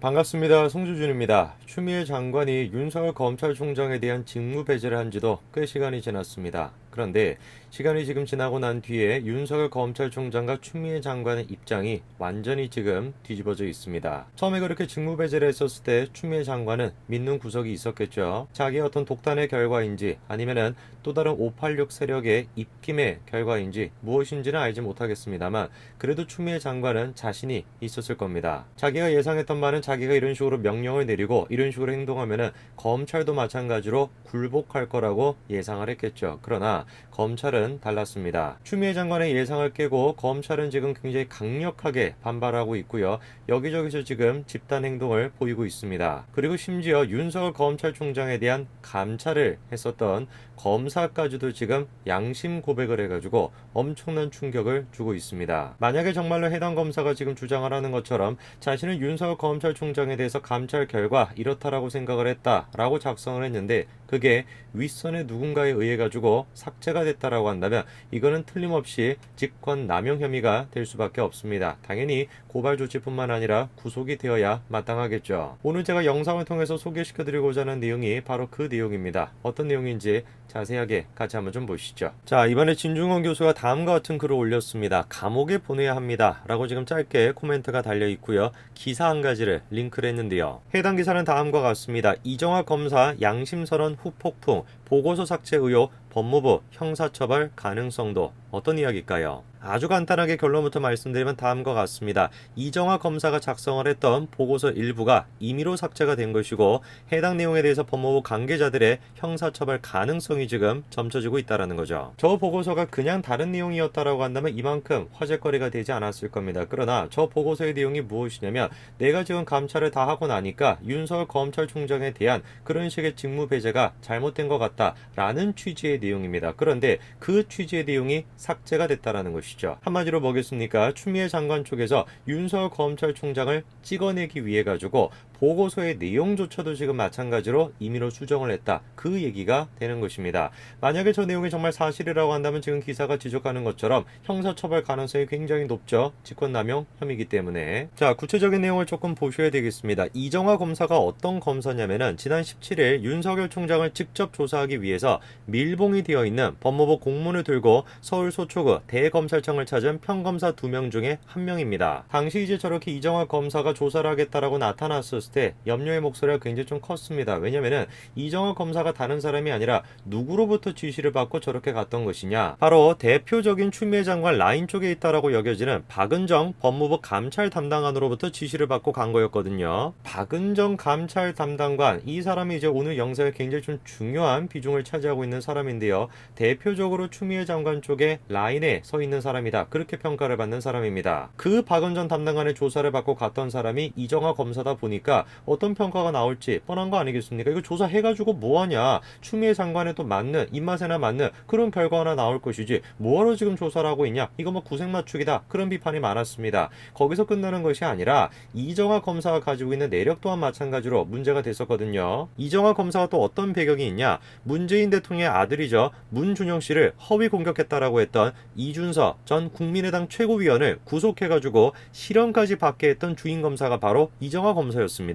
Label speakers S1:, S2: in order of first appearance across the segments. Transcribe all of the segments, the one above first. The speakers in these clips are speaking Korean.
S1: 반갑습니다. 송주준입니다. 추미애 장관이 윤석열 검찰총장에 대한 직무 배제를 한 지도 꽤 시간이 지났습니다. 그런데 시간이 지금 지나고 난 뒤에 윤석열 검찰총장과 추미애 장관의 입장이 완전히 지금 뒤집어져 있습니다. 처음에 그렇게 직무 배제를 했었을 때 추미애 장관은 믿는 구석이 있었겠죠. 자기의 어떤 독단의 결과인지 아니면은 또 다른 586 세력의 입김의 결과인지 무엇인지는 알지 못하겠습니다만 그래도 추미애 장관은 자신이 있었을 겁니다. 자기가 예상했던 바는 자기가 이런 식으로 명령을 내리고 이런 식으로 행동하면은 검찰도 마찬가지로 굴복할 거라고 예상을 했겠죠. 그러나 검찰은 달랐습니다. 추미애 장관의 예상을 깨고 검찰은 지금 굉장히 강력하게 반발하고 있고요. 여기저기서 지금 집단 행동을 보이고 있습니다. 그리고 심지어 윤석열 검찰총장에 대한 감찰을 했었던 검사까지도 지금 양심 고백을 해가지고 엄청난 충격을 주고 있습니다. 만약에 정말로 해당 검사가 지금 주장을 하는 것처럼 자신은 윤석열 검찰총장에 대해서 감찰 결과 이렇다라고 생각을 했다라고 작성을 했는데 그게 윗선의 누군가에 의해 가지고 삭제가 됐다라고 한다면 이거는 틀림없이 직권남용 혐의가 될 수밖에 없습니다. 당연히 고발 조치뿐만 아니라 구속이 되어야 마땅하겠죠. 오늘 제가 영상을 통해서 소개시켜드리고자 하는 내용이 바로 그 내용입니다. 어떤 내용인지 자세하게 같이 한번 좀 보시죠. 자, 이번에 진중권 교수가 다음과 같은 글을 올렸습니다. 감옥에 보내야 합니다 라고 지금 짧게 코멘트가 달려 있고요. 기사 한 가지를 링크를 했는데요. 해당 기사는 다음과 같습니다. 이정화 검사 양심선언 후 폭풍, 보고서 삭제 의혹, 법무부 형사처벌 가능성도. 어떤 이야기일까요? 아주 간단하게 결론부터 말씀드리면 다음과 같습니다. 이정화 검사가 작성을 했던 보고서 일부가 임의로 삭제가 된 것이고 해당 내용에 대해서 법무부 관계자들의 형사처벌 가능성이 지금 점쳐지고 있다는 거죠. 저 보고서가 그냥 다른 내용이었다라고 한다면 이만큼 화제거리가 되지 않았을 겁니다. 그러나 저 보고서의 내용이 무엇이냐면 내가 지금 감찰을 다 하고 나니까 윤석열 검찰총장에 대한 그런 식의 직무 배제가 잘못된 것 같다라는 취지의 내용입니다. 그런데 그 취지의 내용이 삭제가 됐다라는 것이죠. 한마디로 뭐겠습니까? 추미애 장관 쪽에서 윤석열 검찰총장을 찍어내기 위해 가지고 보고서의 내용조차도 지금 마찬가지로 임의로 수정을 했다. 그 얘기가 되는 것입니다. 만약에 저 내용이 정말 사실이라고 한다면 지금 기사가 지적하는 것처럼 형사처벌 가능성이 굉장히 높죠. 직권남용 혐의이기 때문에. 자, 구체적인 내용을 조금 보셔야 되겠습니다. 이정화 검사가 어떤 검사냐면은 지난 17일 윤석열 총장을 직접 조사하기 위해서 밀봉이 되어 있는 법무부 공문을 들고 서울 서초구 대검찰청을 찾은 평검사 2명 중에 한 명입니다. 당시 이제 저렇게 이정화 검사가 조사를 하겠다라고 나타났을 때 염려의 목소리가 굉장히 좀 컸습니다. 왜냐면은 이정화 검사가 다른 사람이 아니라 누구로부터 지시를 받고 저렇게 갔던 것이냐? 바로 대표적인 추미애 장관 라인 쪽에 있다라고 여겨지는 박은정 법무부 감찰 담당관으로부터 지시를 받고 간 거였거든요. 박은정 감찰 담당관, 이 사람이 이제 오늘 영상에 굉장히 좀 중요한 비중을 차지하고 있는 사람인데요. 대표적으로 추미애 장관 쪽에 라인에 서 있는 사람이다. 그렇게 평가를 받는 사람입니다. 그 박은정 담당관의 조사를 받고 갔던 사람이 이정화 검사다 보니까 어떤 평가가 나올지 뻔한 거 아니겠습니까? 이거 조사해가지고 뭐하냐? 추미애 장관에 또 맞는, 입맛에나 맞는 그런 결과 하나 나올 것이지 뭐하러 지금 조사를 하고 있냐? 이거 뭐 구색 맞추기다. 그런 비판이 많았습니다. 거기서 끝나는 것이 아니라 이정화 검사가 가지고 있는 내력 또한 마찬가지로 문제가 됐었거든요. 이정화 검사가 또 어떤 배경이 있냐? 문재인 대통령의 아들이죠. 문준영 씨를 허위 공격했다라고 했던 이준서 전 국민의당 최고위원을 구속해가지고 실형까지 받게 했던 주인 검사가 바로 이정화 검사였습니다.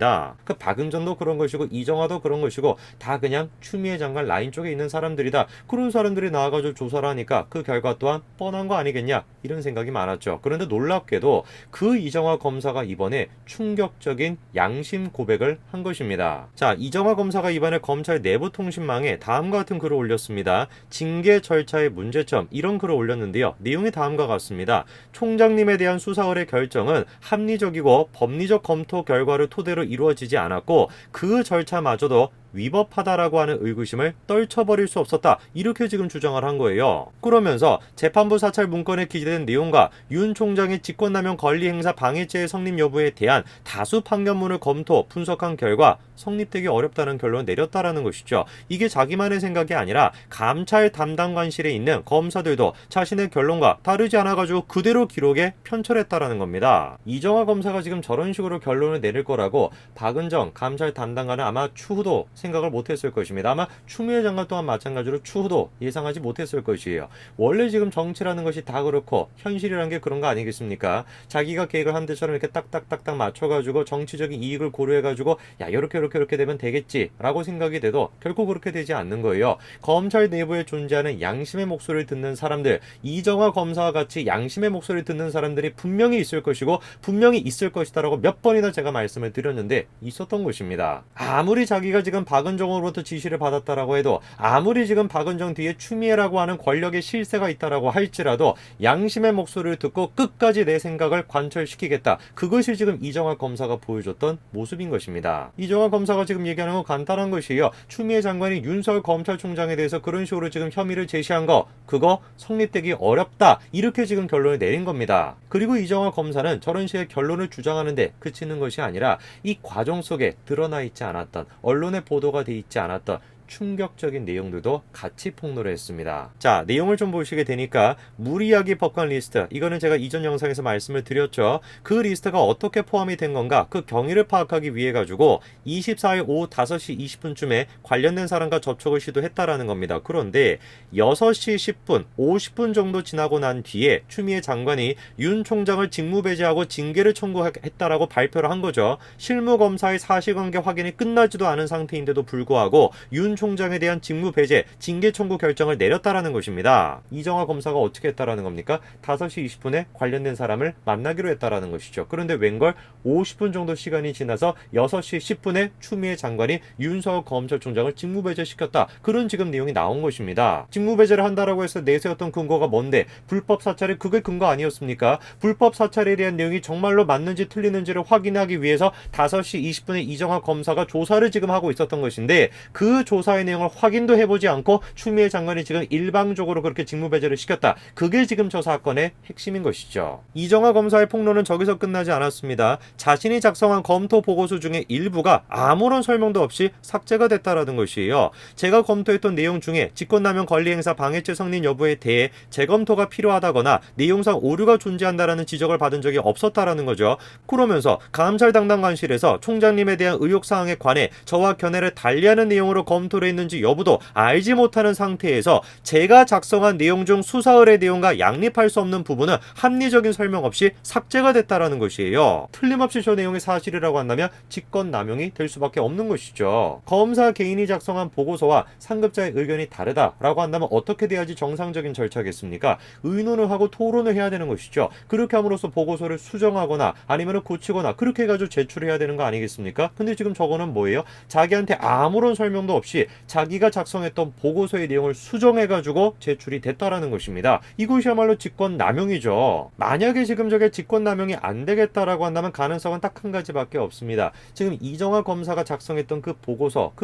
S1: 그 박은정도 그런 것이고 이정화도 그런 것이고 다 그냥 추미애 장관 라인 쪽에 있는 사람들이다. 그런 사람들이 나와가지고 조사를 하니까 그 결과 또한 뻔한 거 아니겠냐 이런 생각이 많았죠. 그런데 놀랍게도 그 이정화 검사가 이번에 충격적인 양심 고백을 한 것입니다. 자, 이정화 검사가 이번에 검찰 내부 통신망에 다음과 같은 글을 올렸습니다. 징계 절차의 문제점, 이런 글을 올렸는데요. 내용이 다음과 같습니다. 총장님에 대한 수사 의뢰 결정은 합리적이고 법리적 검토 결과를 토대로 이루어지지 않았고 그 절차마저도 위법하다라고 하는 의구심을 떨쳐버릴 수 없었다. 이렇게 지금 주장을 한 거예요. 그러면서 재판부 사찰 문건에 기재된 내용과 윤 총장의 직권남용 권리행사 방해죄의 성립 여부에 대한 다수 판결문을 검토, 분석한 결과 성립되기 어렵다는 결론을 내렸다라는 것이죠. 이게 자기만의 생각이 아니라 감찰 담당관실에 있는 검사들도 자신의 결론과 다르지 않아가지고 그대로 기록에 편철했다라는 겁니다. 이정화 검사가 지금 저런 식으로 결론을 내릴 거라고 박은정 감찰 담당관은 아마 추후도 생각을 못했을 것입니다. 아마 추미애 장관 또한 마찬가지로 추후도 예상하지 못했을 것이에요. 원래 지금 정치라는 것이 다 그렇고 현실이라는 게 그런 거 아니겠습니까? 자기가 계획을 한 데처럼 이렇게 딱딱딱딱 맞춰가지고 정치적인 이익을 고려해가지고 야 이렇게 되면 되겠지라고 생각이 돼도 결코 그렇게 되지 않는 거예요. 검찰 내부에 존재하는 양심의 목소리를 듣는 사람들, 이정화 검사와 같이 양심의 목소리를 듣는 사람들이 분명히 있을 것이고 분명히 있을 것이다라고 몇 번이나 제가 말씀을 드렸는데 있었던 것입니다. 아무리 자기가 지금 박은정으로부터 지시를 받았다라고 해도 아무리 지금 박은정 뒤에 추미애라고 하는 권력의 실세가 있다라고 할지라도 양심의 목소리를 듣고 끝까지 내 생각을 관철시키겠다. 그것이 지금 이정화 검사가 보여줬던 모습인 것입니다. 이정화 검사가 지금 얘기하는 건 간단한 것이에요. 추미애 장관이 윤석열 검찰총장에 대해서 그런 식으로 지금 혐의를 제시한 거 그거 성립되기 어렵다. 이렇게 지금 결론을 내린 겁니다. 그리고 이정화 검사는 저런 식의 결론을 주장하는데 그치는 것이 아니라 이 과정 속에 드러나 있지 않았던 언론에 보도가 돼 있지 않았던 충격적인 내용들도 같이 폭로를 했습니다. 자, 내용을 좀 보시게 되니까 무리야기 법관 리스트, 이거는 제가 이전 영상에서 말씀을 드렸죠. 그 리스트가 어떻게 포함이 된 건가, 그 경위를 파악하기 위해 가지고 24일 오후 5시 20분쯤에 관련된 사람과 접촉을 시도했다라는 겁니다. 그런데 6시 10분, 50분 정도 지나고 난 뒤에 추미애 장관이 윤 총장을 직무배제하고 징계를 청구했다라고 발표를 한 거죠. 실무검사의 사실관계 확인이 끝나지도 않은 상태인데도 불구하고 윤 총장에 대한 직무 배제, 징계 청구 결정을 내렸다라는 것입니다. 이정화 검사가 어떻게 했다라는 겁니까? 5시 20분에 관련된 사람을 만나기로 했다라는 것이죠. 그런데 웬걸 50분 정도 시간이 지나서 6시 10분에 추미애 장관이 윤석열 검찰총장을 직무 배제시켰다. 그런 지금 내용이 나온 것입니다. 직무 배제를 한다라고 해서 내세웠던 근거가 뭔데? 불법 사찰이 그게 근거 아니었습니까? 불법 사찰에 대한 내용이 정말로 맞는지 틀리는지를 확인하기 위해서 5시 20분에 이정화 검사가 조사를 지금 하고 있었던 것인데 그 조사의 내용을 확인도 해보지 않고 추미애 장관이 지금 일방적으로 그렇게 직무배제를 시켰다. 그게 지금 저 사건의 핵심인 것이죠. 이정화 검사의 폭로는 저기서 끝나지 않았습니다. 자신이 작성한 검토 보고서 중에 일부가 아무런 설명도 없이 삭제가 됐다라는 것이에요. 제가 검토했던 내용 중에 직권남용 권리행사 방해죄 성립 여부에 대해 재검토가 필요하다거나 내용상 오류가 존재한다라는 지적을 받은 적이 없었다라는 거죠. 그러면서 감찰 담당관실에서 총장님에 대한 의혹사항에 관해 저와 견해를 달리하는 내용으로 검토를 했는지 여부도 알지 못하는 상태에서 제가 작성한 내용 중 수사 의뢰 내용과 양립할 수 없는 부분은 합리적인 설명 없이 삭제가 됐다라는 것이에요. 틀림없이 저 내용이 사실이라고 한다면 직권남용이 될 수밖에 없는 것이죠. 검사 개인이 작성한 보고서와 상급자의 의견이 다르다라고 한다면 어떻게 돼야지 정상적인 절차겠습니까? 의논을 하고 토론을 해야 되는 것이죠. 그렇게 함으로써 보고서를 수정하거나 아니면 고치거나 그렇게 해가지고 제출해야 되는 거 아니겠습니까? 근데 지금 저거는 뭐예요? 자기한테 아무런 설명도 없이 자기가 작성했던 보고서의 내용을 수정해가지고 제출이 됐다라는 것입니다. 이것이야말로 직권남용이죠. 만약에 지금 저게 직권남용이 안 되겠다라고 한다면 가능성은 딱 한 가지밖에 없습니다. 지금 이정화 검사가 작성했던 그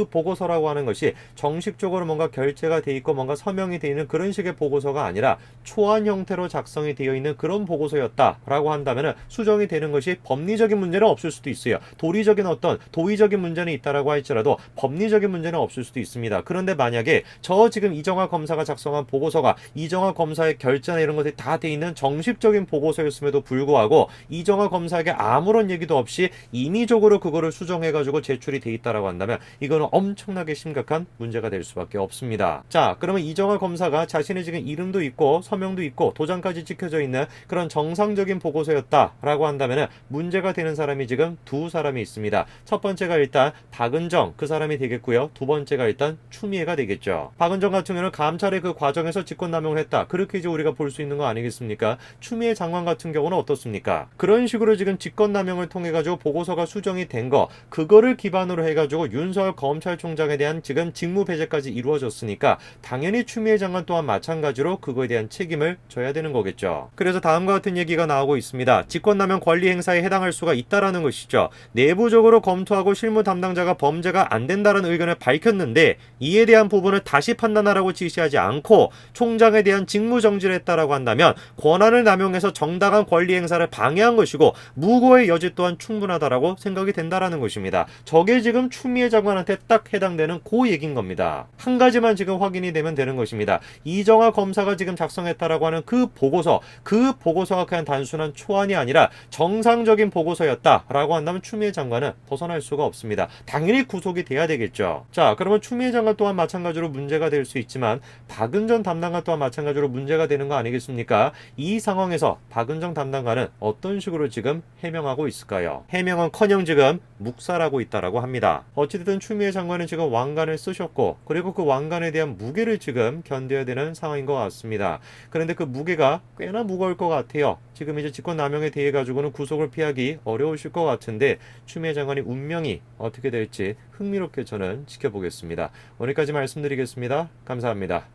S1: 보고서라고 하는 것이 정식적으로 뭔가 결제가 돼 있고 뭔가 서명이 돼 있는 그런 식의 보고서가 아니라 초안 형태로 작성이 되어 있는 그런 보고서였다라고 한다면 수정이 되는 것이 법리적인 문제는 없을 수도 있어요. 도리적인 어떤 도의적인 문제는 있다라고 할지라도 법리적인 문제는 없을 수도 있습니다. 그런데 만약에 저 지금 이정화 검사가 작성한 보고서가 이정화 검사의 결제나 이런 것들이 다 돼 있는 정식적인 보고서였음에도 불구하고 이정화 검사에게 아무런 얘기도 없이 임의적으로 그거를 수정해가지고 제출이 돼 있다라고 한다면 이거는 엄청나게 심각한 문제가 될 수밖에 없습니다. 자, 그러면 이정화 검사가 자신의 지금 이름도 있고 서명도 있고 도장까지 찍혀져 있는 그런 정상적인 보고서였다라고 한다면 문제가 되는 사람이 지금 두 사람이 있습니다. 첫 번째가 일단 박은정 그 사람이 되겠고요. 두 번째가 일단 추미애가 되겠죠. 박은정 같은 경우는 감찰의 그 과정에서 직권남용을 했다. 그렇게 이제 우리가 볼 수 있는 거 아니겠습니까? 추미애 장관 같은 경우는 어떻습니까? 그런 식으로 지금 직권남용을 통해 가지고 보고서가 수정이 된 거 그거를 기반으로 해가지고 윤석열 검찰총장에 대한 지금 직무 배제까지 이루어졌으니까 당연히 추미애 장관 또한 마찬가지로 그거에 대한 책임을 져야 되는 거겠죠. 그래서 다음과 같은 얘기가 나오고 있습니다. 직권남용 권리 행사에 해당할 수가 있다라는 것이죠. 내부적으로 검토하고 실무 담당자가 범죄가 안 된다는 의견을 밝혔는데 했는데 이에 대한 부분을 다시 판단하라고 지시하지 않고 총장에 대한 직무 정지를 했다라고 한다면 권한을 남용해서 정당한 권리 행사를 방해한 것이고 무고의 여지 또한 충분하다라고 생각이 된다라는 것입니다. 저게 지금 추미애 장관한테 딱 해당되는 그 얘기인 겁니다. 한 가지만 지금 확인이 되면 되는 것입니다. 이정아 검사가 지금 작성했다라고 하는 그 보고서가 그냥 단순한 초안이 아니라 정상적인 보고서였다라고 한다면 추미애 장관은 벗어날 수가 없습니다. 당연히 구속이 돼야 되겠죠. 자, 그러면 추미애 장관 또한 마찬가지로 문제가 될 수 있지만 박은정 담당관 또한 마찬가지로 문제가 되는 거 아니겠습니까? 이 상황에서 박은정 담당관은 어떤 식으로 지금 해명하고 있을까요? 해명은커녕 지금 묵살하고 있다라고 합니다. 어찌됐든 추미애 장관은 지금 왕관을 쓰셨고 그리고 그 왕관에 대한 무게를 지금 견뎌야 되는 상황인 것 같습니다. 그런데 그 무게가 꽤나 무거울 것 같아요. 지금 이제 직권남용에 대해 가지고는 구속을 피하기 어려우실 것 같은데 추미애 장관의 운명이 어떻게 될지 흥미롭게 저는 지켜보겠습니다. 오늘까지 말씀드리겠습니다. 감사합니다.